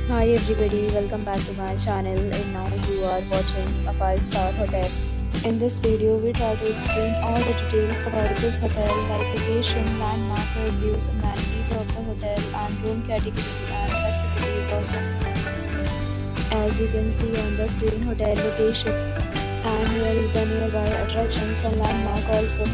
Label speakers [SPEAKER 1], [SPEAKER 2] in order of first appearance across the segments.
[SPEAKER 1] Hi everybody, welcome back to my channel and now you are watching a 5-star hotel. In this video, we try to explain all the details about this hotel like location, landmark, reviews, amenities of the hotel and room category and facilities also. As you can see on the screen, hotel location and here is the nearby attractions and landmark also.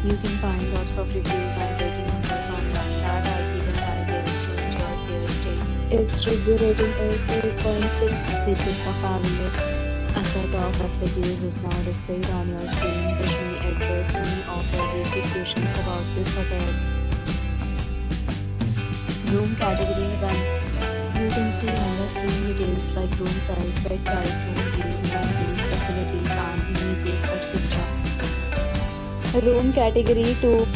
[SPEAKER 1] You can find lots of reviews and rating numbers online that are given by guests to enjoy their stay. Its review rating is 8.6, which is the fabulous. A set of reviews is now displayed on your screen, which may address any of your basic questions about this hotel. Room category 1. You can see on the screen details like room size, bed type, room view, amenities, facilities, and images, etc. Room category 2.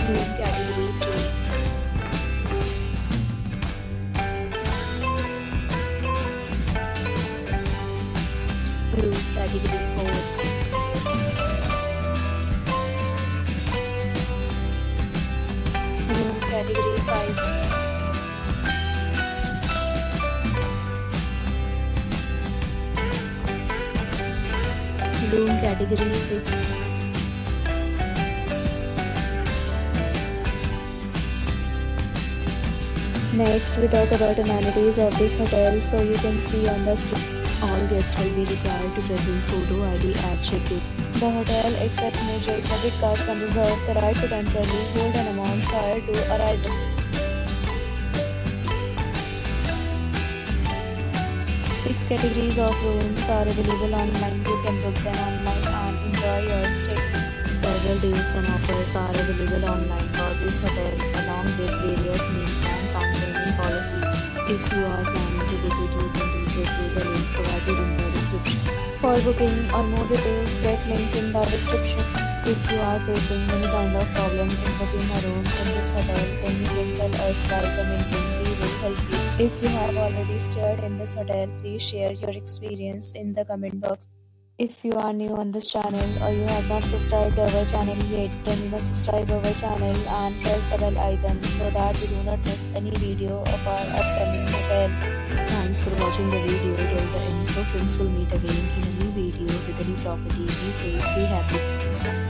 [SPEAKER 1] Room category 3. Room category 4. Room category 5. Room category 6. Next, we talk about amenities of this hotel. So you can see on the screen, all guests will be required to present photo ID at check-in. The hotel accepts major credit cards and reserves the right to temporarily hold an amount prior to arrival. Six categories of rooms are available online. You can book them online and enjoy your stay. Several deals and offers are available online for this hotel, along with various meal plans and payment policies. If you are planning to book it, you can do so through the link provided in the description. For booking or more details, check link in the description. If you are facing any kind of problem in booking a room in this hotel, then you can tell us by commenting. We will help you. If you have already stayed in this hotel, please share your experience in the comment box. If you are new on this channel or you have not subscribed to our channel yet, then you must subscribe our channel and press the bell icon so that you do not miss any video of our upcoming hotel. Thanks for watching the video till the end. So friends, will meet again in a new video with a new property. Be safe, be happy.